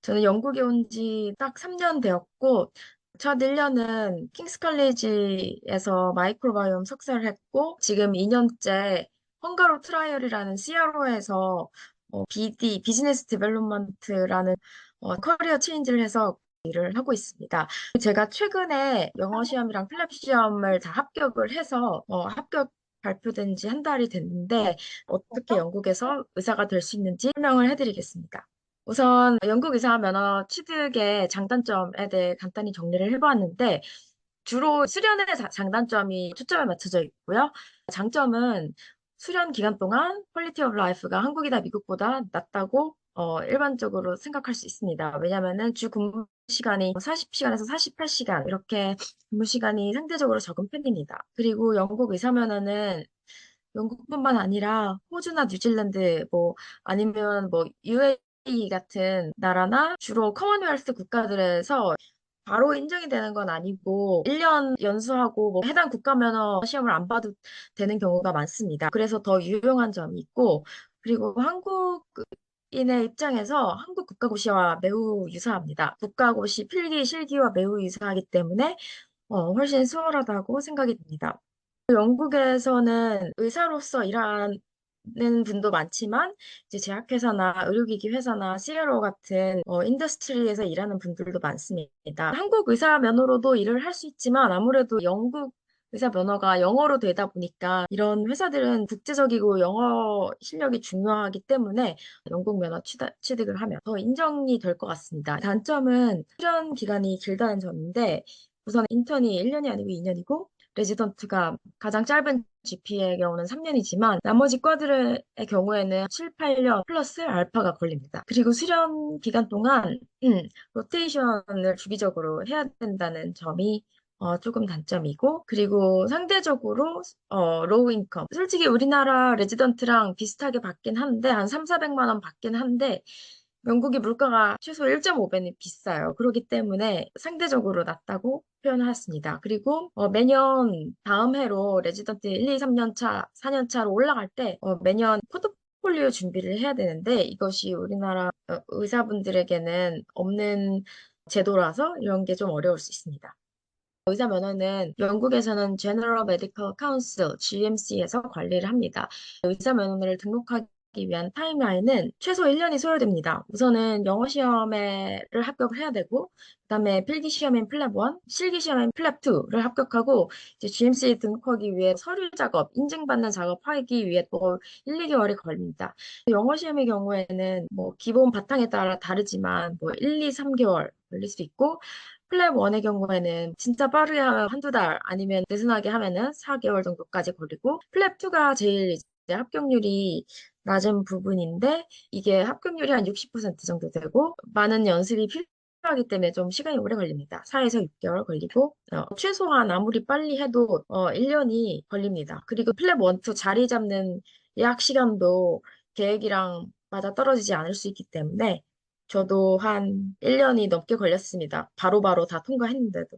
저는 영국에 온 지 딱 3년 되었고, 첫 1년은 킹스 칼리지에서 마이크로바이옴 석사를 했고, 지금 2년째 헝가로 트라이얼이라는 CRO에서 BD, 비즈니스 디벨롭먼트라는 커리어 체인지를 해서 일을 하고 있습니다. 제가 최근에 영어 시험이랑 필랩 시험을 다 합격을 해서 합격 발표된 지 한 달이 됐는데, 어떻게 영국에서 의사가 될 수 있는지 설명을 해드리겠습니다. 우선 영국 의사 면허 취득의 장단점에 대해 간단히 정리를 해보았는데 주로 수련의 장단점이 초점에 맞춰져 있고요. 장점은 수련 기간 동안 퀄리티 오브 라이프가 한국이나 미국보다 낫다고 일반적으로 생각할 수 있습니다. 왜냐하면 주 근무 시간이 40시간에서 48시간 이렇게 근무 시간이 상대적으로 적은 편입니다. 그리고 영국 의사 면허는 영국뿐만 아니라 호주나 뉴질랜드 뭐 아니면 뭐 UAE 같은 나라나 주로 커먼웰스 국가들에서 바로 인정이 되는 건 아니고 1년 연수하고 뭐 해당 국가 면허 시험을 안 봐도 되는 경우가 많습니다. 그래서 더 유용한 점이 있고 그리고 한국인의 입장에서 한국 국가고시와 매우 유사합니다. 국가고시 필기 실기와 매우 유사하기 때문에 훨씬 수월하다고 생각이 듭니다. 영국에서는 의사로서 일하는 분도 많지만 이제 제약회사나 의료기기 회사나 CRO 같은 인더스트리에서 일하는 분들도 많습니다. 한국 의사 면허로도 일을 할 수 있지만 아무래도 영국 의사 면허가 영어로 되다 보니까 이런 회사들은 국제적이고 영어 실력이 중요하기 때문에 영국 면허 취득을 하면 더 인정이 될 것 같습니다. 단점은 수련 기간이 길다는 점인데 우선 인턴이 1년이 아니고 2년이고 레지던트가 가장 짧은 GP의 경우는 3년이지만 나머지 과들의 경우에는 7, 8년 플러스 알파가 걸립니다. 그리고 수련 기간 동안 로테이션을 주기적으로 해야 된다는 점이 조금 단점이고 그리고 상대적으로 로우 인컴 솔직히 우리나라 레지던트랑 비슷하게 받긴 한데 한 3, 400만 원 받긴 한데 영국이 물가가 최소 1.5배는 비싸요. 그렇기 때문에 상대적으로 낮다고 표현하였습니다. 그리고 매년 다음 해로 레지던트 1, 2, 3년 차, 4년 차로 올라갈 때 매년 포트폴리오 준비를 해야 되는데 이것이 우리나라 의사분들에게는 없는 제도라서 이런 게 좀 어려울 수 있습니다. 의사 면허는 영국에서는 General Medical Council, GMC에서 관리를 합니다. 의사 면허를 등록하기 위한 타임라인은 최소 1년이 소요됩니다. 우선은 영어 시험에를 합격을 해야 되고, 그다음에 필기 시험인 플랩 1, 실기 시험인 플랩 2를 합격하고, 이제 GMC에 등록하기 위해 서류 작업, 인증받는 작업하기 위해 또 1, 2개월이 걸립니다. 영어 시험의 경우에는 뭐 기본 바탕에 따라 다르지만 뭐 1, 2, 3개월 걸릴 수 있고, 플랩 1의 경우에는 진짜 빠르게 하면 한두 달 아니면 느슨하게 하면은 4개월 정도까지 걸리고 플랩 2가 제일 이제 합격률이 낮은 부분인데 이게 합격률이 한 60% 정도 되고 많은 연습이 필요하기 때문에 좀 시간이 오래 걸립니다. 4에서 6개월 걸리고 최소한 아무리 빨리 해도 1년이 걸립니다. 그리고 플랩 1, 2 자리 잡는 예약 시간도 계획이랑 맞아 떨어지지 않을 수 있기 때문에 저도 한 1년이 넘게 걸렸습니다. 바로바로 다 통과했는데도.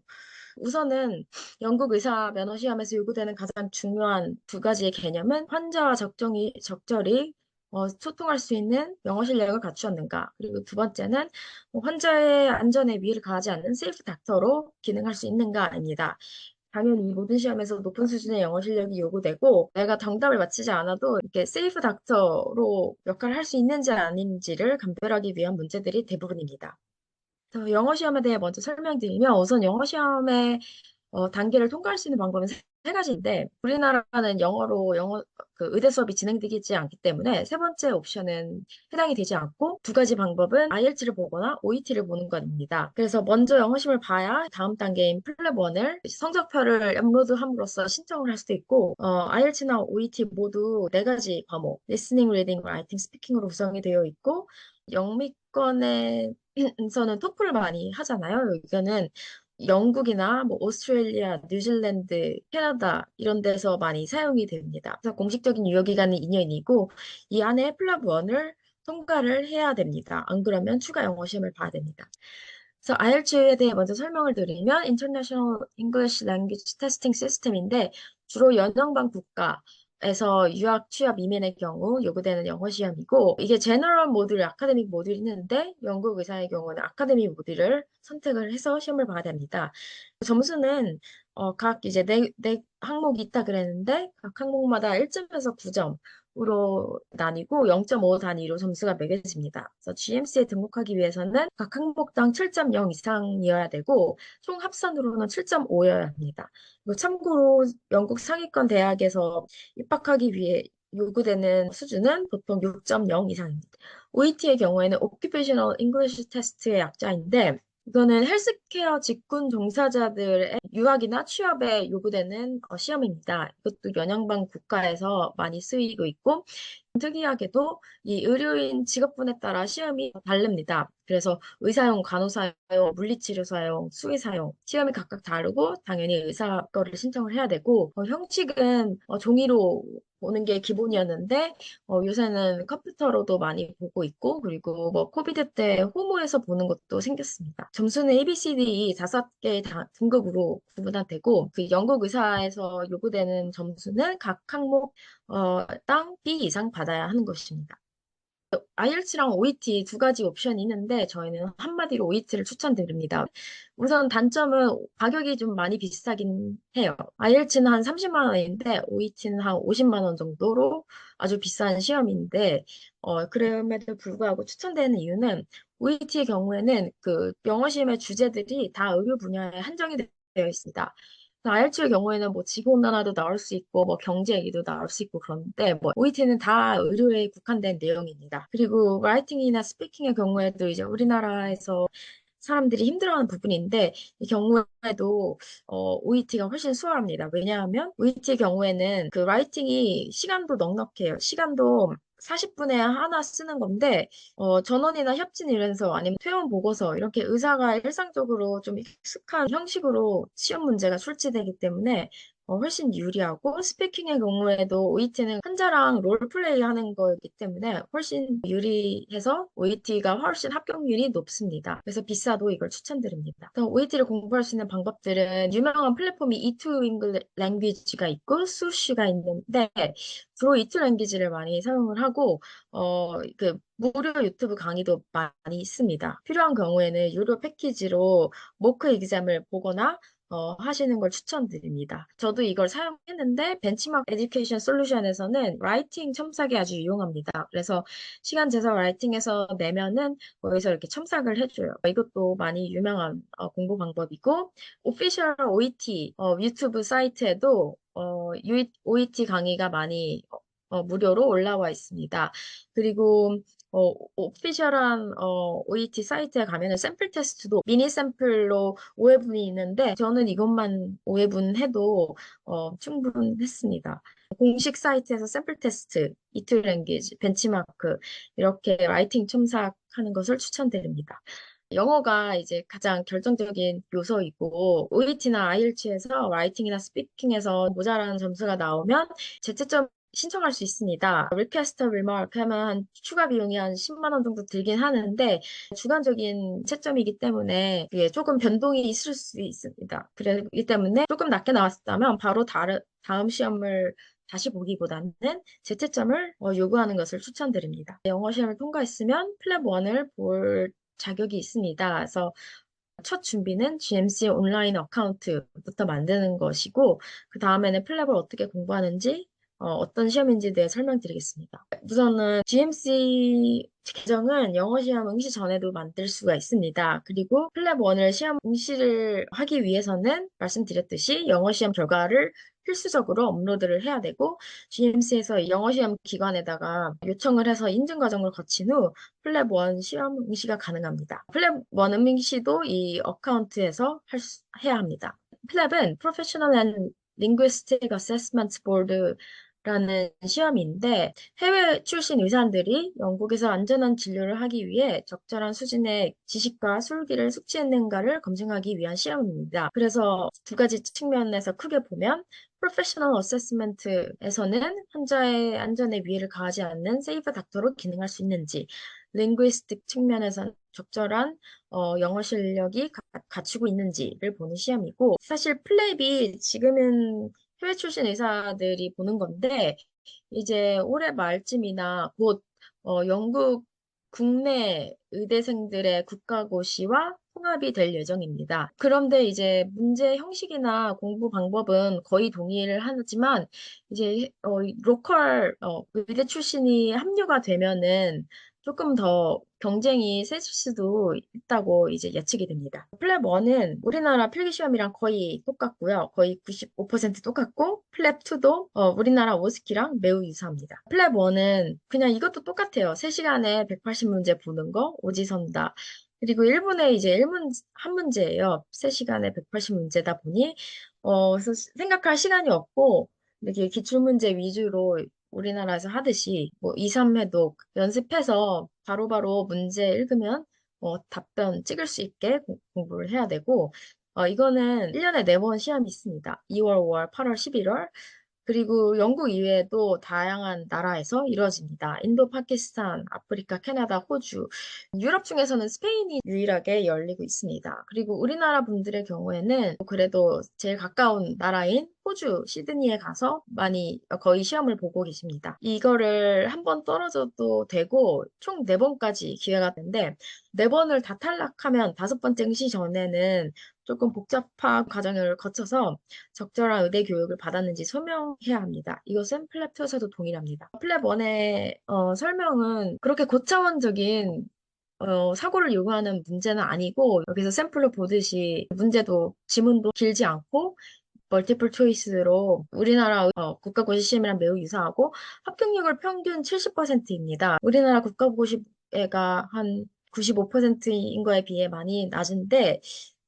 우선은 영국 의사 면허 시험에서 요구되는 가장 중요한 두 가지의 개념은 환자와 적절히 소통할 수 있는 영어 실력을 갖추었는가. 그리고 두 번째는 환자의 안전에 위해를 가하지 않는 세이프 닥터로 기능할 수 있는가입니다. 당연히 모든 시험에서 높은 수준의 영어 실력이 요구되고 내가 정답을 맞히지 않아도 이렇게 세이프 닥터로 역할을 할 수 있는지 아닌지를 감별하기 위한 문제들이 대부분입니다. 그래서 영어 시험에 대해 먼저 설명드리면 우선 영어 시험의 단계를 통과할 수 있는 방법은 세 가지인데 우리나라는 영어 그 의대 수업이 진행되지 않기 때문에 세 번째 옵션은 해당이 되지 않고 두 가지 방법은 IELTS를 보거나 OET를 보는 것입니다. 그래서 먼저 영어 시험을 봐야 다음 단계인 플랩 1을 성적표를 업로드함으로써 신청을 할 수도 있고 IELTS나 OET 모두 네 가지 과목 listening, reading, writing, speaking으로 구성이 되어 있고 영미권에서는 토플을 많이 하잖아요. 이거는 영국이나 뭐 오스트레일리아, 뉴질랜드, 캐나다 이런 데서 많이 사용이 됩니다. 그래서 공식적인 유효 기간은 2년이고 이 안에 플랍 1을 통과를 해야 됩니다. 안 그러면 추가 영어 시험을 봐야 됩니다. 그래서 IELTS에 대해 먼저 설명을 드리면 International English Language Testing System인데 주로 연영방 국가 에서 유학 취업 이민의 경우 요구되는 영어 시험이고 이게 제너럴 모듈, 아카데믹 모듈이 있는데 영국 의사의 경우는 아카데믹 모듈을 선택을 해서 시험을 봐야 됩니다. 점수는 각 이제 네 항목이 있다 그랬는데 각 항목마다 1점에서 9점으로 나뉘고 0.5 단위로 점수가 매겨집니다. 그래서 GMC에 등록하기 위해서는 각 항목당 7.0 이상이어야 되고 총 합산으로는 7.5여야 합니다. 그리고 참고로 영국 상위권 대학에서 입학하기 위해 요구되는 수준은 보통 6.0 이상입니다. OET의 경우에는 Occupational English Test의 약자인데 이거는 헬스케어 직군 종사자들의 유학이나 취업에 요구되는 시험입니다. 이것도 연양방 국가에서 많이 쓰이고 있고 특이하게도 이 의료인 직업군에 따라 시험이 다릅니다. 그래서 의사용, 간호사용, 물리치료사용, 수의사용 시험이 각각 다르고 당연히 의사 거를 신청을 해야 되고 형식은 종이로 보는 게 기본이었는데 요새는 컴퓨터로도 많이 보고 있고 그리고 뭐 코비드 때 호모에서 보는 것도 생겼습니다. 점수는 A, B, C, D 5개의 등급으로 구분되고 그 영국 의사에서 요구되는 점수는 각 항목 땅 B 이상 받아야 하는 것입니다. IELTS랑 OET 두 가지 옵션이 있는데 저희는 한마디로 OET를 추천드립니다. 우선 단점은 가격이 좀 많이 비싸긴 해요. IELTS는 한 30만 원인데 OET는 한 50만 원 정도로 아주 비싼 시험인데 그럼에도 불구하고 추천되는 이유는 OET의 경우에는 그 영어 시험의 주제들이 다 의료 분야에 한정이 되어 있습니다. IELTS의 경우에는 뭐 지구온난화도 나올 수 있고 뭐 경제 얘기도 나올 수 있고 그런데 뭐 OET는 다 의료에 국한된 내용입니다. 그리고 라이팅이나 스피킹의 경우에도 이제 우리나라에서 사람들이 힘들어하는 부분인데 이 경우에도 OET가 훨씬 수월합니다. 왜냐하면 OET의 경우에는 그 라이팅이 시간도 넉넉해요. 시간도 40분에 하나 쓰는 건데 전원이나 협진 이론서 아니면 퇴원 보고서 이렇게 의사가 일상적으로 좀 익숙한 형식으로 시험 문제가 출제되기 때문에 훨씬 유리하고 스피킹의 경우에도 OET는 환자랑 롤플레이 하는 거이기 때문에 훨씬 유리해서 OET가 훨씬 합격률이 높습니다. 그래서 비싸도 이걸 추천드립니다. OET를 공부할 수 있는 방법들은 유명한 플랫폼이 E2 English Language가 있고 수시가 있는데 주로 E2 랭귀지를 많이 사용을 하고 그 무료 유튜브 강의도 많이 있습니다. 필요한 경우에는 유료 패키지로 모크 exam을 보거나 하시는 걸 추천드립니다. 저도 이걸 사용했는데 벤치마크 에듀케이션 솔루션에서는 라이팅 첨삭이 아주 유용합니다. 그래서 시간 재서 라이팅에서 내면은 거기서 이렇게 첨삭을 해줘요. 이것도 많이 유명한 공부 방법이고 오피셜 OET 유튜브 사이트에도 OET 강의가 많이 무료로 올라와 있습니다. 그리고 오피셜한 OET 사이트에 가면은 샘플 테스트도 미니 샘플로 5회분이 있는데 저는 이것만 5회분 해도 충분했습니다. 공식 사이트에서 샘플 테스트, 이틀 랭귀지, 벤치마크 이렇게 라이팅 첨삭하는 것을 추천드립니다. 영어가 이제 가장 결정적인 요소이고 OET나 IELTS에서 라이팅이나 스피킹에서 모자라는 점수가 나오면 재채점 신청할 수 있습니다. 리퀘스트 리마크 하면 추가 비용이 한 10만 원 정도 들긴 하는데 주관적인 채점이기 때문에 그게 조금 변동이 있을 수 있습니다. 그렇기 때문에 조금 낮게 나왔다면 바로 다음 시험을 다시 보기보다는 재채점을 요구하는 것을 추천드립니다. 영어 시험을 통과했으면 플랩 1을 볼 자격이 있습니다. 그래서 첫 준비는 GMC 온라인 어카운트부터 만드는 것이고, 그 다음에는 플랩을 어떻게 공부하는지, 어떤 시험인지에 대해 설명드리겠습니다. 우선은 GMC 계정은 영어 시험 응시 전에도 만들 수가 있습니다. 그리고 플랩 1을 시험 응시를 하기 위해서는 말씀드렸듯이 영어 시험 결과를 필수적으로 업로드를 해야 되고 GMC에서 영어 시험 기관에다가 요청을 해서 인증 과정을 거친 후 플랩 1 시험 응시가 가능합니다. 플랩 1 응시도 이 어카운트에서 해야 합니다. 플랩은 Professional and Linguistic Assessment Board라는 시험인데 해외 출신 의사들이 영국에서 안전한 진료를 하기 위해 적절한 수준의 지식과 술기를 숙지했는가를 검증하기 위한 시험입니다. 그래서 두 가지 측면에서 크게 보면 프로페셔널 어세스먼트에서는 환자의 안전에 위해를 가하지 않는 세이브 닥터로 기능할 수 있는지, 링구이스틱 측면에서는 적절한 영어 실력이 갖추고 있는지를 보는 시험이고, 사실 플랩이 지금은 해외 출신 의사들이 보는 건데, 이제 올해 말쯤이나 곧 영국 국내 의대생들의 국가고시와 통합이 될 예정입니다. 그런데 이제 문제 형식이나 공부 방법은 거의 동일을 하지만 이제 로컬 의대 출신이 합류가 되면은 조금 더 경쟁이 세질 수도 있다고 이제 예측이 됩니다. 플랩 1은 우리나라 필기시험이랑 거의 똑같고요. 거의 95% 똑같고, 플랩 2도 우리나라 오스키랑 매우 유사합니다. 플랩 1은 그냥 이것도 똑같아요. 3시간에 180문제 보는 거, 오지선다. 그리고 1분에 이제 한 문제예요. 3시간에 180문제다 보니, 그래서 생각할 시간이 없고, 이렇게 기출문제 위주로 우리나라에서 하듯이 뭐 2, 3회도 연습해서 바로바로 문제 읽으면 답변 찍을 수 있게 공부를 해야 되고 이거는 1년에 4번 시험이 있습니다. 2월, 5월, 8월, 11월. 그리고 영국 이외에도 다양한 나라에서 이루어집니다. 인도, 파키스탄, 아프리카, 캐나다, 호주. 유럽 중에서는 스페인이 유일하게 열리고 있습니다. 그리고 우리나라 분들의 경우에는 그래도 제일 가까운 나라인 호주, 시드니에 가서 많이 거의 시험을 보고 계십니다. 이거를 한 번 떨어져도 되고 총 4번까지 기회가 되는데 4번을 다 탈락하면 5번째 응시 전에는 조금 복잡한 과정을 거쳐서 적절한 의대 교육을 받았는지 설명해야 합니다. 이것은 플랩 2에서도 동일합니다. 플랩 1의 설명은 그렇게 고차원적인 사고를 요구하는 문제는 아니고 여기서 샘플로 보듯이 문제도 지문도 길지 않고 멀티플 초이스로 우리나라 국가고시 시험이랑 매우 유사하고 합격률 평균 70%입니다. 우리나라 국가고시가 한 95%인 거에 비해 많이 낮은데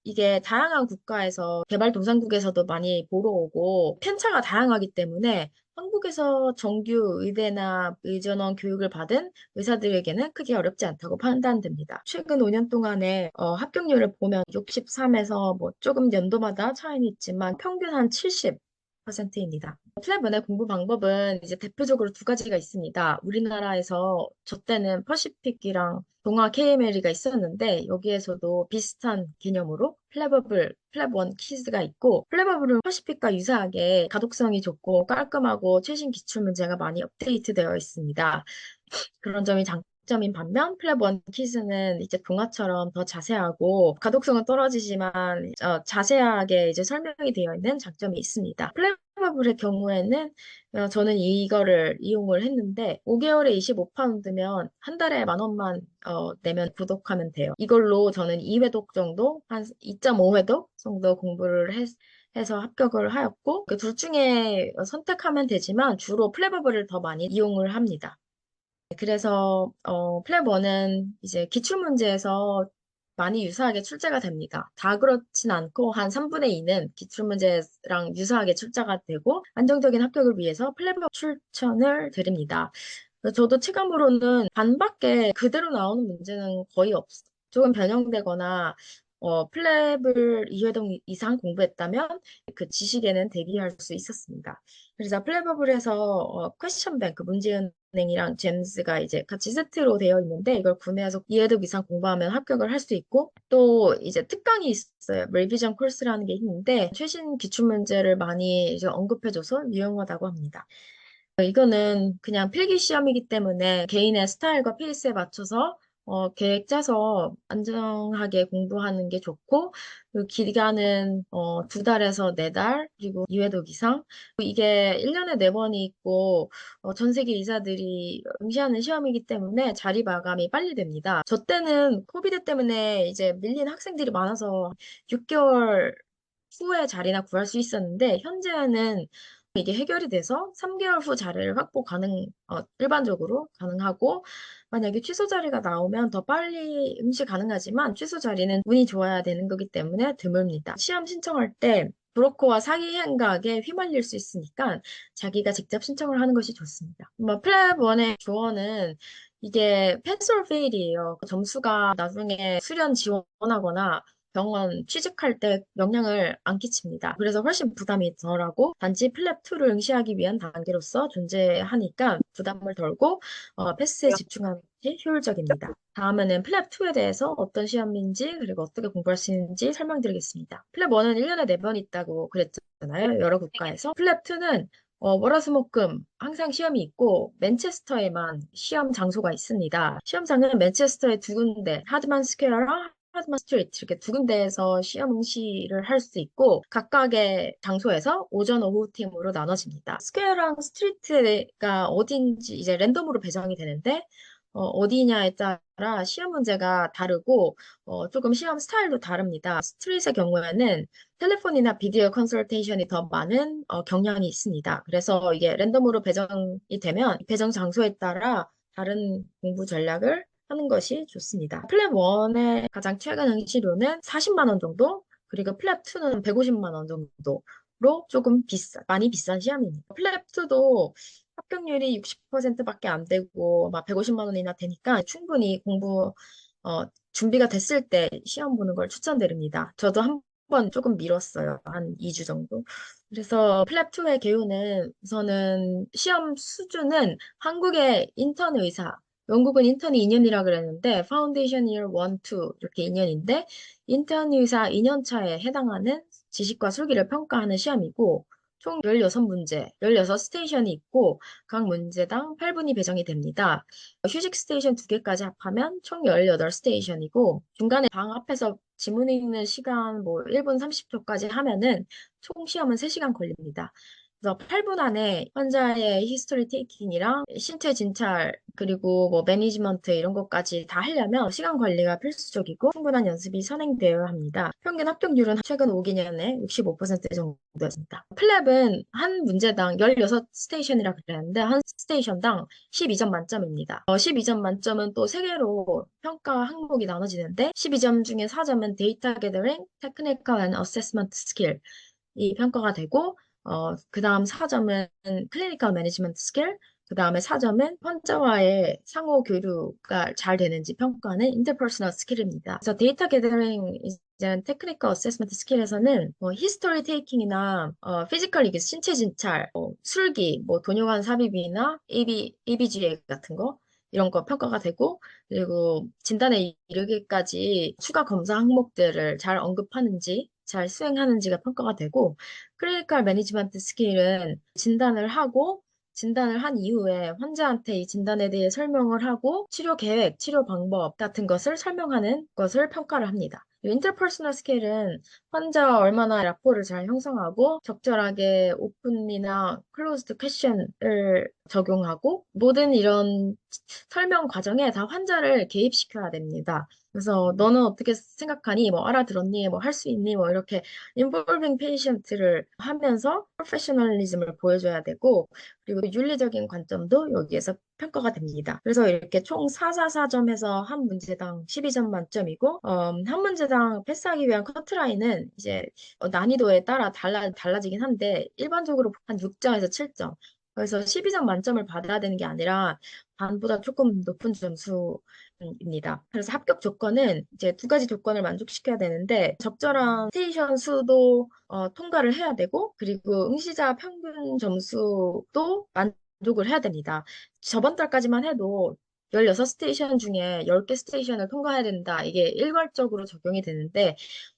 이게 다양한 국가에서 개발도상국에서도 많이 보러 오고 편차가 다양하기 때문에 한국에서 정규 의대나 의전원 교육을 받은 의사들에게는 크게 어렵지 않다고 판단됩니다. 최근 5년 동안의 합격률을 보면 63에서 뭐 조금 연도마다 차이는 있지만 평균 한 70%입니다. 플랫번의 공부 방법은 이제 대표적으로 두 가지가 있습니다. 우리나라에서 저 때는 퍼시픽이랑 동아 KML이가 있었는데 여기에서도 비슷한 개념으로 플랩1 키즈가 있고 플랩버블은 퍼시픽과 유사하게 가독성이 좋고 깔끔하고 최신 기출 문제가 많이 업데이트되어 있습니다. 그런 점이 장점인 반면 플랩1 키즈는 이제 동화처럼 더 자세하고 가독성은 떨어지지만 자세하게 이제 설명이 되어 있는 장점이 있습니다. 플랩버블의 경우에는 저는 이거를 이용을 했는데 5개월에 25파운드면 한 달에 10,000원만 내면 구독하면 돼요. 이걸로 저는 2회독 정도, 한 2.5회독 정도 공부를 해서 합격을 하였고 그 둘 중에 선택하면 되지만 주로 플랩버블을 더 많이 이용을 합니다. 그래서 플랩 1은 이제 기출문제에서 많이 유사하게 출제가 됩니다. 다 그렇진 않고 한 3분의 2는 기출문제랑 유사하게 출제가 되고 안정적인 합격을 위해서 플랩 1 추천을 드립니다. 저도 체감으로는 반밖에 그대로 나오는 문제는 거의 없어요. 조금 변형되거나 플랩을 2회동 이상 공부했다면 그 지식에는 대비할 수 있었습니다. 그래서 플랩버블에서 퀘스천 뱅크 문제은행이랑 잼스가 이제 같이 세트로 되어 있는데 이걸 구매해서 2회독 이상 공부하면 합격을 할 수 있고 또 이제 특강이 있어요. 리비전 코र्스라는 게 있는데 최신 기출 문제를 많이 이제 언급해줘서 유용하다고 합니다. 이거는 그냥 필기 시험이기 때문에 개인의 스타일과 페이스에 맞춰서 계획 짜서 안정하게 공부하는 게 좋고, 그 기간은 2달에서 4달, 그리고 2회독 이상. 이게 1년에 4번이 있고, 전 세계 의사들이 응시하는 시험이기 때문에 자리 마감이 빨리 됩니다. 저 때는 코비드 때문에 이제 밀린 학생들이 많아서 6개월 후에 자리나 구할 수 있었는데, 현재는 이게 해결이 돼서 3개월 후 자리를 확보 일반적으로 가능하고, 만약에 취소 자리가 나오면 더 빨리 응시 가능하지만 취소 자리는 운이 좋아야 되는 거기 때문에 드뭅니다. 시험 신청할 때 브로커와 사기 행각에 휘말릴 수 있으니까 자기가 직접 신청을 하는 것이 좋습니다. 플랩 1의 조언은 이게 패스올 페일이에요. 점수가 나중에 수련 지원하거나 병원 취직할 때 영향을 안 끼칩니다. 그래서 훨씬 부담이 덜하고 단지 플랩2를 응시하기 위한 단계로서 존재하니까 부담을 덜고 패스에 집중하는 것이 효율적입니다. 다음에는 플랩2에 대해서 어떤 시험인지 그리고 어떻게 공부할 수 있는지 설명드리겠습니다. 플랩1은 1년에 4번 있다고 그랬잖아요. 여러 국가에서. 플랩2는 월화수목금 항상 시험이 있고 맨체스터에만 시험 장소가 있습니다. 시험장은 맨체스터에 두 군데, 하드만 스퀘어랑 하드만 스트리트 이렇게 두 군데에서 시험 응시를 할 수 있고 각각의 장소에서 오전, 오후 팀으로 나눠집니다. 스퀘어랑 스트리트가 어딘지 이제 랜덤으로 배정이 되는데 어디냐에 따라 시험 문제가 다르고 조금 시험 스타일도 다릅니다. 스트릿의 경우에는 텔레폰이나 비디오 컨설테이션이 더 많은 경향이 있습니다. 그래서 이게 랜덤으로 배정이 되면 배정 장소에 따라 다른 공부 전략을 하는 것이 좋습니다. 플랩 1의 가장 최근 응시료는 40만 원 정도, 그리고 플랩 2는 150만 원 정도로 조금 많이 비싼 시험입니다. 플랩 2도 합격률이 60%밖에 안 되고 막 150만 원이나 되니까 충분히 준비가 됐을 때 시험 보는 걸 추천드립니다. 저도 한 번 조금 미뤘어요. 한 2주 정도. 그래서 플랩2의 개요는 우선은 시험 수준은 한국의 인턴 의사, 영국은 인턴이 2년이라 그랬는데 파운데이션 이어 1, 2 이렇게 2년인데 인턴 의사 2년 차에 해당하는 지식과 술기를 평가하는 시험이고 총 16문제, 16스테이션이 있고 각 문제당 8분이 배정이 됩니다. 휴식 스테이션 2개까지 합하면 총 18스테이션이고 중간에 방 앞에서 지문 읽는 시간 뭐 1분 30초까지 하면은 총 시험은 3시간 걸립니다. 그래서 8분 안에 환자의 히스토리 테이킹이랑 신체 진찰 그리고 뭐 매니지먼트 이런 것까지 다 하려면 시간 관리가 필수적이고 충분한 연습이 선행되어야 합니다. 평균 합격률은 최근 5개년에 65% 정도였습니다. 플랩은 한 문제당 16스테이션이라 그랬는데 한 스테이션당 12점 만점입니다. 12점 만점은 또 3개로 평가 항목이 나눠지는데 12점 중에 4점은 데이터 게더링, 테크니컬 앤 어세스먼트 스킬 이 평가가 되고 그 다음 4점은 클리니컬 매니지먼트 스킬, 그 다음에 4점은 환자와의 상호 교류가 잘 되는지 평가하는 인터퍼스널 스킬입니다. 그래서 데이터 게더링 이제 테크니컬 어세스먼트 스킬에서는 히스토리 테이킹이나 피지컬 이게 신체 진찰, 술기, 뭐 돈용한 삽입이나 ABGA 같은 거 이런 거 평가가 되고 그리고 진단에 이르기까지 추가 검사 항목들을 잘 언급하는지 잘 수행하는지가 평가가 되고 클리니컬 매니지먼트 스킬은 진단을 한 이후에 환자한테 이 진단에 대해 설명을 하고 치료 계획, 치료 방법 같은 것을 설명하는 것을 평가를 합니다. 인터퍼스널 스킬은 환자와 얼마나 라포를 잘 형성하고 적절하게 오픈이나 클로즈드 퀘션을 적용하고 모든 이런 설명 과정에 다 환자를 개입시켜야 됩니다. 그래서 너는 어떻게 생각하니? 뭐 알아들었니? 뭐 할 수 있니? 뭐 이렇게 involving patient를 하면서 프로페셔널리즘을 보여줘야 되고 그리고 윤리적인 관점도 여기에서 평가가 됩니다. 그래서 이렇게 총 444점에서 한 문제당 12점 만점이고 한 문제당 패스하기 위한 커트라인은 이제 난이도에 따라 달라지긴 한데 일반적으로 한 6점에서 7점 그래서 12점 만점을 받아야 되는 게 아니라 반보다 조금 높은 점수입니다. 그래서 합격 조건은 이제 두 가지 조건을 만족시켜야 되는데 적절한 스테이션 수도 통과를 해야 되고 그리고 응시자 평균 점수도 만족을 해야 됩니다. 저번 달까지만 해도 16스테이션 중에 10개 스테이션을 통과해야 된다. 이게 일괄적으로 적용이 되는데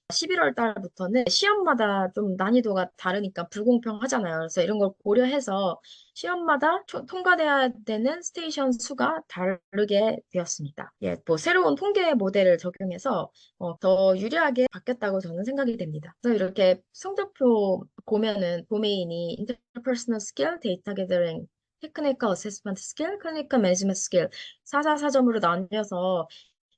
11월 달부터는 시험마다 좀 난이도가 다르니까 불공평하잖아요. 그래서 이런 걸 고려해서 시험마다 통과돼야 되는 스테이션 수가 다르게 되었습니다. 예, 뭐 새로운 통계 모델을 적용해서 더 유리하게 바뀌었다고 저는 생각이 됩니다. 그래서 이렇게 성적표 보면은 도메인이 interpersonal skill, data gathering, 테크니컬 어세스먼트 스킬, 클리니컬 매니지먼트 스킬 444점으로 나뉘어서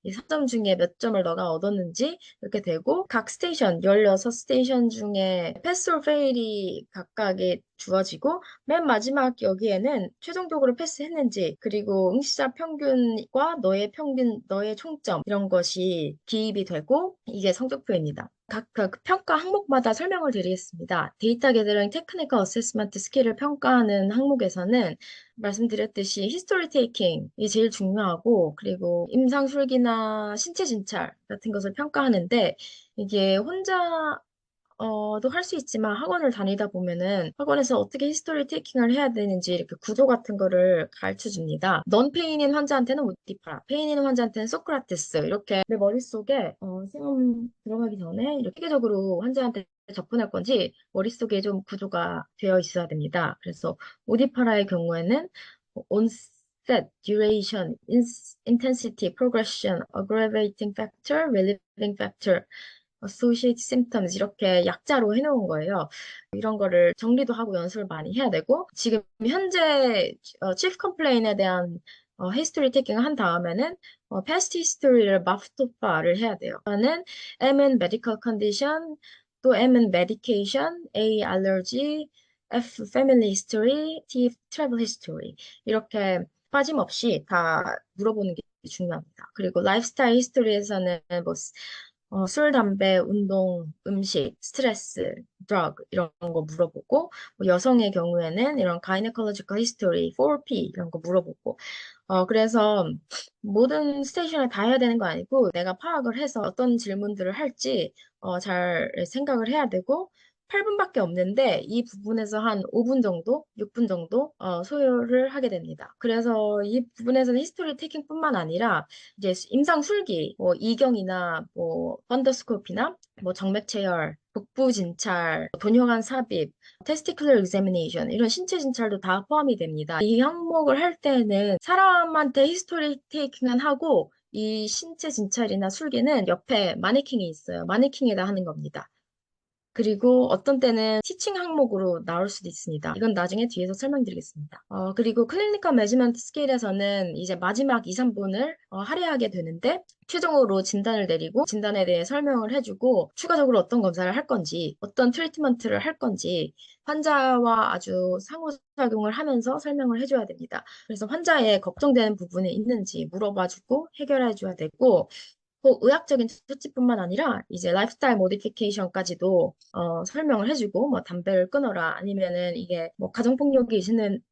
이 4점 중에 몇 점을 너가 얻었는지 이렇게 되고 각 스테이션 16스테이션 중에 패스 올 페일이 각각에 주어지고 맨 마지막 여기에는 최종적으로 패스했는지 그리고 응시자 평균과 너의 평균 너의 총점 이런 것이 기입이 되고 이게 성적표입니다. 각 평가 항목마다 설명을 드리겠습니다. 데이터 게더링 테크니컬 어세스먼트 스킬을 평가하는 항목에서는 말씀드렸듯이 히스토리 테이킹이 제일 중요하고 그리고 임상술기나 신체 진찰 같은 것을 평가하는데 이게 혼자 도 할 수 있지만 학원을 다니다 보면은 학원에서 어떻게 히스토리 테이킹을 해야 되는지 이렇게 구조 같은 거를 가르쳐 줍니다. 넌 페인인 환자한테는 오디파라, 페인인 환자한테는 소크라테스 이렇게 내 머릿속에 시험 들어가기 전에 이렇게 체계적으로 환자한테 접근할 건지 머릿속에 좀 구조가 되어 있어야 됩니다. 그래서 오디파라의 경우에는 onset, duration, intensity, progression, aggravating factor, relieving factor associate symptoms 이렇게 약자로 해놓은 거예요. 이런 거를 정리도 하고 연습을 많이 해야 되고 지금 현재 chief complaint에 대한 history taking 한 다음에는 past history를 마프토파를 해야 돼요. 저는 M은 medical condition, 또 M은 medication, A allergy, F family history, T travel history 이렇게 빠짐없이 다 물어보는 게 중요합니다. 그리고 라이프스타일 히스토리에서는 뭐 술, 담배, 운동, 음식, 스트레스, 드러그 이런 거 물어보고 뭐 여성의 경우에는 이런 gynecological history, 4P 이런 거 물어보고 그래서 모든 스테이션을 다 해야 되는 거 아니고 내가 파악을 해서 어떤 질문들을 할지 잘 생각을 해야 되고 8분밖에 없는데 이 부분에서 한 5분 정도, 6분 정도 소요를 하게 됩니다. 그래서 이 부분에서는 히스토리 테이킹뿐만 아니라 이제 임상 술기, 뭐 이경이나 뭐 번더스코피나 뭐 정맥 체열, 복부 진찰, 돈형한 삽입, 테스티클러 examination 이런 신체 진찰도 다 포함이 됩니다. 이 항목을 할 때는 사람한테 히스토리 테이킹은 하고 이 신체 진찰이나 술기는 옆에 마네킹이 있어요. 마네킹에다 하는 겁니다. 그리고 어떤 때는 티칭 항목으로 나올 수도 있습니다. 이건 나중에 뒤에서 설명드리겠습니다. 그리고 클리니컬 매지먼트 스케일에서는 이제 마지막 2, 3분을 할애하게 되는데 최종으로 진단을 내리고 진단에 대해 설명을 해주고 추가적으로 어떤 검사를 할 건지 어떤 트리트먼트를 할 건지 환자와 아주 상호작용을 하면서 설명을 해줘야 됩니다. 그래서 환자의 걱정되는 부분이 있는지 물어봐주고 해결해줘야 되고 꼭 의학적인 처치뿐만 아니라 이제 라이프스타일 모디피케이션까지도 설명을 해주고 뭐 담배를 끊어라 아니면은 이게 뭐 가정폭력이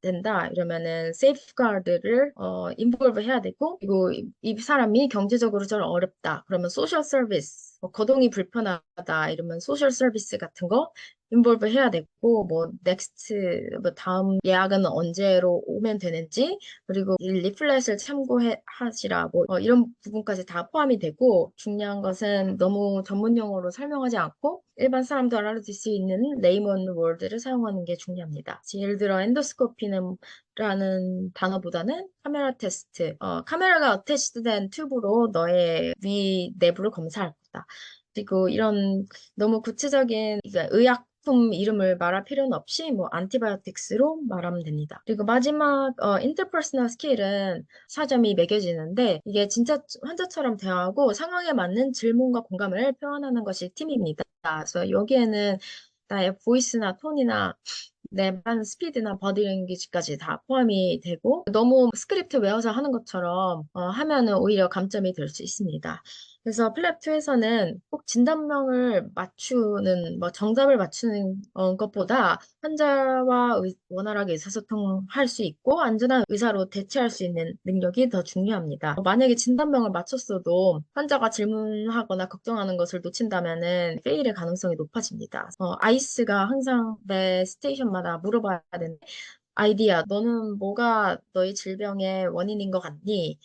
된다 이러면은 세이프가드를 인볼브 해야 되고 그리고 이 사람이 경제적으로 좀 어렵다 그러면 소셜 서비스 뭐 거동이 불편하다 이러면 소셜 서비스 같은 거 인볼브 해야 되고 뭐 넥스트 뭐 다음 예약은 언제로 오면 되는지 그리고 이 리플렛을 참고하시라 뭐 이런 부분까지 다 포함이 되고 중요한 것은 너무 전문 용어로 설명하지 않고 일반 사람도 알아듣을 수 있는 레이먼 월드를 사용하는 게 중요합니다. 예를 들어 엔도스코피는 라는 단어보다는 카메라 테스트, 카메라가 어태치된 튜브로 너의 위 내부를 검사할 거다. 그리고 이런 너무 구체적인 의약품 이름을 말할 필요는 없이 뭐 안티바이오틱스로 말하면 됩니다. 그리고 마지막 인터퍼스널 스킬은 4점이 매겨지는데 이게 진짜 환자처럼 대화하고 상황에 맞는 질문과 공감을 표현하는 것이 팀입니다. 그래서 여기에는 나의 보이스나 톤이나 내 말 스피드나 버디랭귀지까지 다 포함이 되고 너무 스크립트 외워서 하는 것처럼 하면은 오히려 감점이 될 수 있습니다. 그래서 플랩2에서는 꼭 진단명을 맞추는 뭐 정답을 맞추는 것보다 환자와 원활하게 의사소통할 수 있고 안전한 의사로 대체할 수 있는 능력이 더 중요합니다. 만약에 진단명을 맞췄어도 환자가 질문하거나 걱정하는 것을 놓친다면은 페일의 가능성이 높아집니다. 아이스가 항상 매 스테이션마다 물어봐야 되는 아이디야, 너는 뭐가 너의 질병의 원인인 것 같니?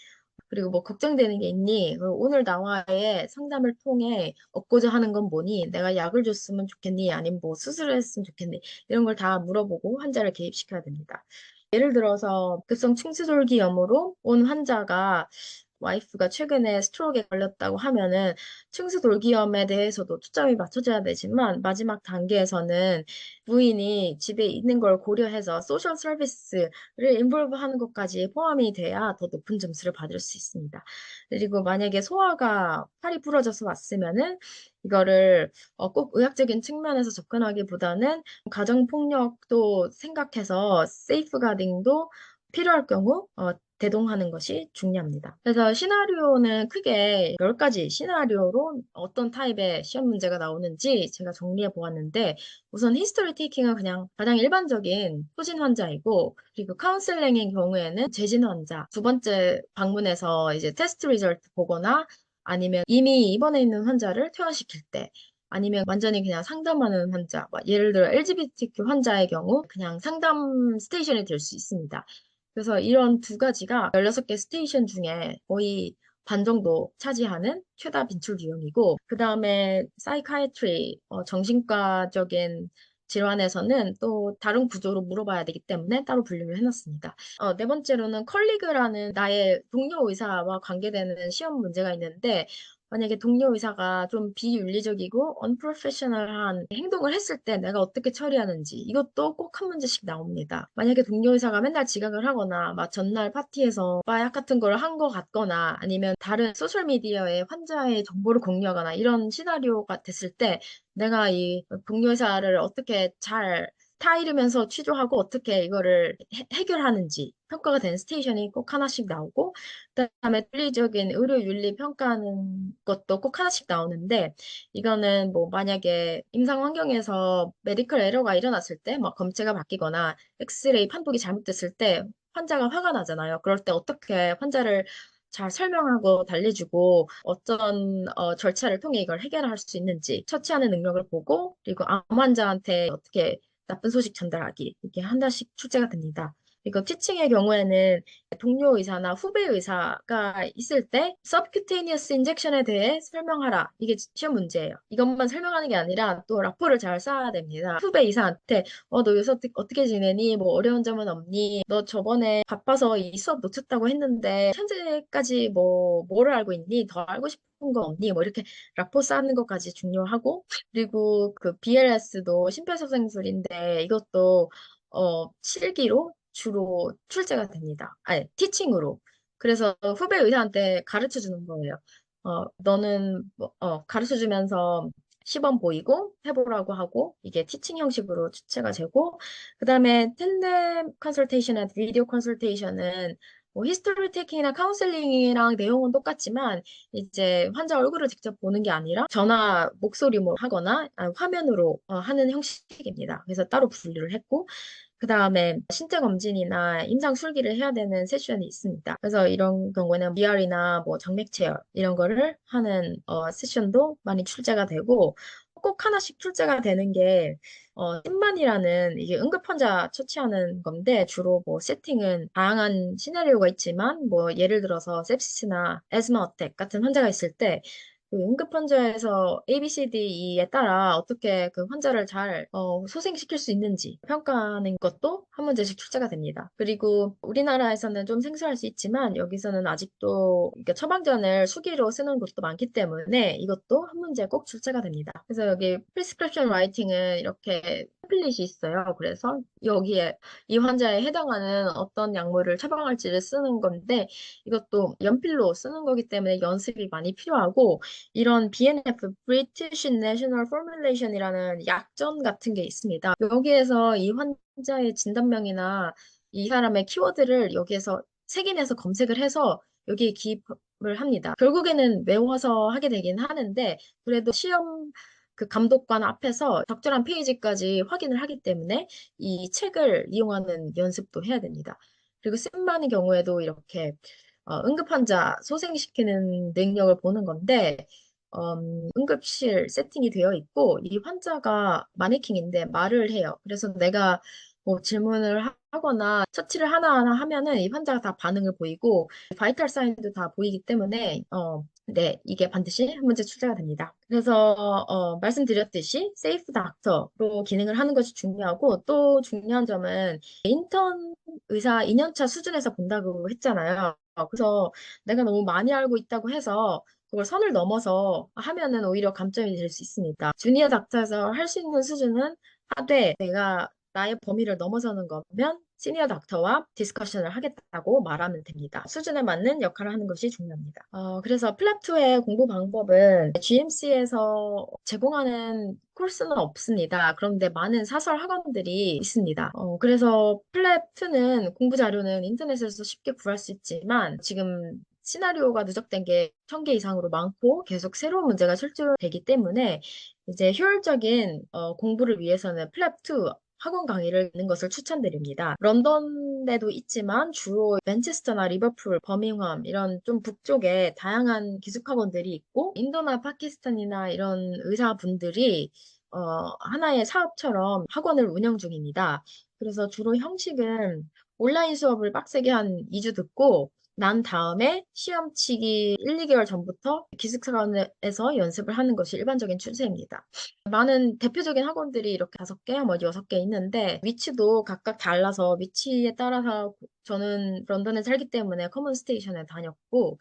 그리고 뭐 걱정되는 게 있니? 그리고 오늘 나와의 상담을 통해 얻고자 하는 건 뭐니? 내가 약을 줬으면 좋겠니? 아니면 뭐 수술을 했으면 좋겠니? 이런 걸 다 물어보고 환자를 개입시켜야 됩니다. 예를 들어서 급성 충수돌기염으로 온 환자가 와이프가 최근에 스트로크에 걸렸다고 하면은 충수돌기염에 대해서도 초점이 맞춰져야 되지만 마지막 단계에서는 부인이 집에 있는 걸 고려해서 소셜 서비스를 인볼브 하는 것까지 포함이 돼야 더 높은 점수를 받을 수 있습니다. 그리고 만약에 소아가 팔이 부러져서 왔으면은 이거를 꼭 의학적인 측면에서 접근하기보다는 가정폭력도 생각해서 세이프가딩도 필요할 경우 대동하는 것이 중요합니다. 그래서 시나리오는 크게 10가지 시나리오로 어떤 타입의 시험 문제가 나오는지 제가 정리해 보았는데 우선 히스토리 테이킹은 그냥 가장 일반적인 소진 환자이고 그리고 카운슬링의 경우에는 재진 환자 두 번째 방문해서 이제 테스트 리절트 보거나 아니면 이미 입원해 있는 환자를 퇴원시킬 때 아니면 완전히 그냥 상담하는 환자, 뭐 예를 들어 LGBTQ 환자의 경우 그냥 상담 스테이션이 될 수 있습니다. 그래서 이런 두 가지가 16개 스테이션 중에 거의 반 정도 차지하는 최다 빈출 유형이고, 그 다음에 사이카이트리, 정신과적인 질환에서는 또 다른 구조로 물어봐야 되기 때문에 따로 분류를 해놨습니다. 네 번째로는 컬리그라는 나의 동료 의사와 관계되는 시험 문제가 있는데, 만약에 동료 의사가 좀 비윤리적이고 unprofessional한 행동을 했을 때 내가 어떻게 처리하는지 이것도 꼭 한 문제씩 나옵니다. 만약에 동료 의사가 맨날 지각을 하거나 막 전날 파티에서 마약 같은 걸 한 것 같거나 아니면 다른 소셜미디어에 환자의 정보를 공유하거나 이런 시나리오가 됐을 때 내가 이 동료 의사를 어떻게 잘 타이르면서 취조하고 어떻게 이거를 해결하는지 평가가 되는 스테이션이 꼭 하나씩 나오고, 그다음에 윤리적인 의료 윤리 평가하는 것도 꼭 하나씩 나오는데, 이거는 뭐 만약에 임상 환경에서 메디컬 에러가 일어났을 때, 막 검체가 바뀌거나 엑스레이 판독이 잘못됐을 때 환자가 화가 나잖아요. 그럴 때 어떻게 환자를 잘 설명하고 달래주고 어떤 절차를 통해 이걸 해결할 수 있는지 처치하는 능력을 보고, 그리고 암 환자한테 어떻게 나쁜 소식 전달하기 이게 한 달씩 출제가 됩니다. 그리고 티칭의 경우에는 동료 의사나 후배 의사가 있을 때 서브큐테니어스 인젝션에 대해 설명하라. 이게 시험 문제예요. 이것만 설명하는 게 아니라 또 라포를 잘 쌓아야 됩니다. 후배 의사한테 너 요새 어떻게 지내니? 뭐 어려운 점은 없니? 너 저번에 바빠서 이 수업 놓쳤다고 했는데 현재까지 뭐를 알고 있니? 더 알고 싶은 거 없니? 뭐 이렇게 라포 쌓는 것까지 중요하고, 그리고 그 BLS도 심폐소생술인데 이것도 실기로 주로 출제가 됩니다. 아니, 티칭으로. 그래서 후배 의사한테 가르쳐 주는 거예요. 너는 가르쳐 주면서 시범 보이고 해보라고 하고 이게 티칭 형식으로 출제가 되고, 그다음에 텔레 컨설테이션이나 비디오 컨설테이션은 뭐 히스토리 테이킹이나 카운셀링이랑 내용은 똑같지만 이제 환자 얼굴을 직접 보는 게 아니라 전화 목소리로 하거나 화면으로 하는 형식입니다. 그래서 따로 분류를 했고, 그 다음에 신체 검진이나 임상 술기를 해야 되는 세션이 있습니다. 그래서 이런 경우에는 BR이나 뭐 정맥 체열 이런 거를 하는 세션도 많이 출제가 되고, 꼭 하나씩 출제가 되는 게 심만이라는 이게 응급 환자 처치하는 건데, 주로 뭐 세팅은 다양한 시나리오가 있지만 뭐 예를 들어서 sepsis나 asthma attack 같은 환자가 있을 때 그 응급 환자에서 A, B, C, D, E에 따라 어떻게 그 환자를 잘 소생시킬 수 있는지 평가하는 것도 한 문제씩 출제가 됩니다. 그리고 우리나라에서는 좀 생소할 수 있지만 여기서는 아직도 이렇게 처방전을 수기로 쓰는 곳도 많기 때문에 이것도 한 문제 꼭 출제가 됩니다. 그래서 여기 프리스크립션 라이팅은 이렇게 템플릿이 있어요. 그래서 여기에 이 환자에 해당하는 어떤 약물을 처방할지를 쓰는 건데, 이것도 연필로 쓰는 거기 때문에 연습이 많이 필요하고, 이런 BNF, British National Formulation이라는 약전 같은 게 있습니다. 여기에서 이 환자의 진단명이나 이 사람의 키워드를 여기에서 색인해서 검색을 해서 여기에 기입을 합니다. 결국에는 외워서 하게 되긴 하는데, 그래도 시험 그 감독관 앞에서 적절한 페이지까지 확인을 하기 때문에 이 책을 이용하는 연습도 해야 됩니다. 그리고 쌤반의 경우에도 이렇게 응급환자 소생시키는 능력을 보는 건데, 응급실 세팅이 되어 있고, 이 환자가 마네킹인데 말을 해요. 그래서 내가 뭐 질문을 하거나 처치를 하나하나 하면은 이 환자가 다 반응을 보이고, 바이탈 사인도 다 보이기 때문에, 네, 이게 반드시 한 문제 출제가 됩니다. 그래서, 말씀드렸듯이, 세이프 닥터로 기능을 하는 것이 중요하고, 또 중요한 점은 인턴 의사 2년차 수준에서 본다고 했잖아요. 그래서 내가 너무 많이 알고 있다고 해서 그걸 선을 넘어서 하면은 오히려 감점이 될 수 있습니다. 주니어 닥터에서 할 수 있는 수준은 하되, 내가 나의 범위를 넘어서는 거면 시니어 닥터와 디스커션을 하겠다고 말하면 됩니다. 수준에 맞는 역할을 하는 것이 중요합니다. 그래서 플랩2의 공부 방법은 GMC에서 제공하는 코र्스는 없습니다. 그런데 많은 사설 학원들이 있습니다. 그래서 플랩2는 공부 자료는 인터넷에서 쉽게 구할 수 있지만 지금 시나리오가 누적된 게 1000개 이상으로 많고 계속 새로운 문제가 출제되기 때문에 이제 효율적인 공부를 위해서는 플랩2 학원 강의를 듣는 것을 추천드립니다. 런던에도 있지만 주로 맨체스터나 리버풀, 버밍엄 이런 좀 북쪽에 다양한 기숙학원들이 있고 인도나 파키스탄이나 이런 의사분들이 하나의 사업처럼 학원을 운영 중입니다. 그래서 주로 형식은 온라인 수업을 빡세게 한 2주 듣고 난 다음에 시험 치기 1, 2개월 전부터 기숙사관에서 연습을 하는 것이 일반적인 추세입니다. 많은 대표적인 학원들이 이렇게 5개, 뭐 6개 있는데 위치도 각각 달라서 위치에 따라서 저는 런던에 살기 때문에 커먼 스테이션에 다녔고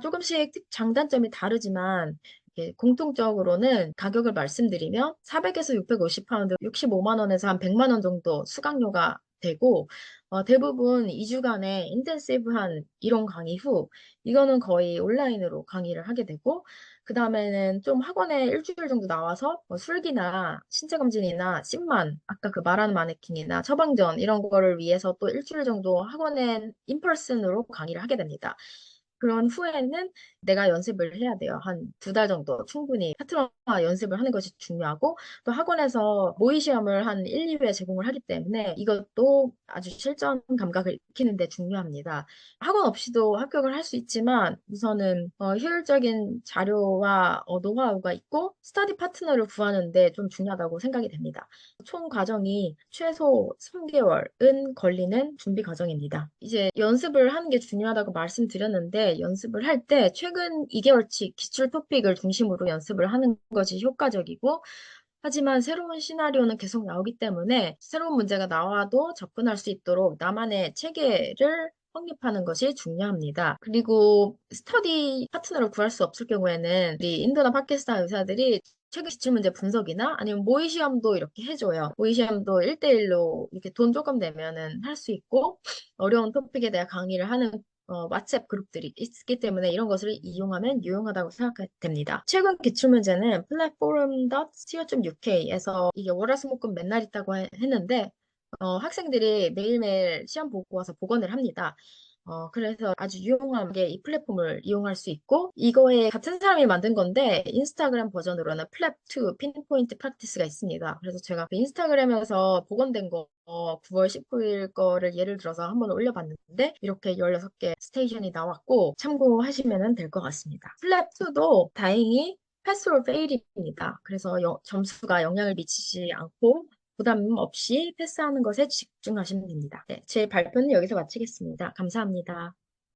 조금씩 장단점이 다르지만 이렇게 공통적으로는 가격을 말씀드리면 400에서 650파운드, 65만 원에서 한 100만 원 정도 수강료가 되고 대부분 2주간의 인텐시브한 이론 강의 후 이거는 거의 온라인으로 강의를 하게 되고 그 다음에는 좀 학원에 일주일 정도 나와서 뭐 술기나 신체검진이나 심만, 아까 그 말하는 마네킹이나 처방전 이런 거를 위해서 또 일주일 정도 학원에 인펄슨으로 강의를 하게 됩니다. 그런 후에는 내가 연습을 해야 돼요. 한 2달 정도 충분히 파트너 연습을 하는 것이 중요하고 또 학원에서 모의 시험을 한 1, 2회 제공을 하기 때문에 이것도 아주 실전 감각을 익히는 데 중요합니다. 학원 없이도 합격을 할 수 있지만 우선은 효율적인 자료와 노하우가 있고 스터디 파트너를 구하는데 좀 중요하다고 생각이 됩니다. 총 과정이 최소 3개월은 걸리는 준비 과정입니다. 이제 연습을 하는 게 중요하다고 말씀드렸는데 연습을 할 때 최근 2개월치 기출 토픽을 중심으로 연습을 하는 것이 효과적이고 하지만 새로운 시나리오는 계속 나오기 때문에 새로운 문제가 나와도 접근할 수 있도록 나만의 체계를 확립하는 것이 중요합니다. 그리고 스터디 파트너를 구할 수 없을 경우에는 우리 인도나 파키스탄 의사들이 최근 기출문제 분석이나 아니면 모의 시험도 이렇게 해줘요. 모의 시험도 1대1로 이렇게 돈 조금 내면은 할 수 있고 어려운 토픽에 대해 강의를 하는 왓츠앱 그룹들이 있기 때문에 이런 것을 이용하면 유용하다고 생각됩니다. 최근 기출문제는 platform.co.uk에서 이게 월화수목금 맨날 있다고 했는데 학생들이 매일매일 시험 보고 와서 복원을 합니다. 그래서 아주 유용하게 이 플랫폼을 이용할 수 있고, 이거에 같은 사람이 만든 건데, 인스타그램 버전으로는 플랩2 핀포인트 프랙티스가 있습니다. 그래서 제가 그 인스타그램에서 복원된 거 9월 19일 거를 예를 들어서 한번 올려봤는데, 이렇게 16개 스테이션이 나왔고, 참고하시면 될 것 같습니다. 플랩2도 다행히 패스 올 페일입니다. 그래서 점수가 영향을 미치지 않고, 부담 없이 패스하는 것에 집중하시면 됩니다. 네, 제 발표는 여기서 마치겠습니다. 감사합니다.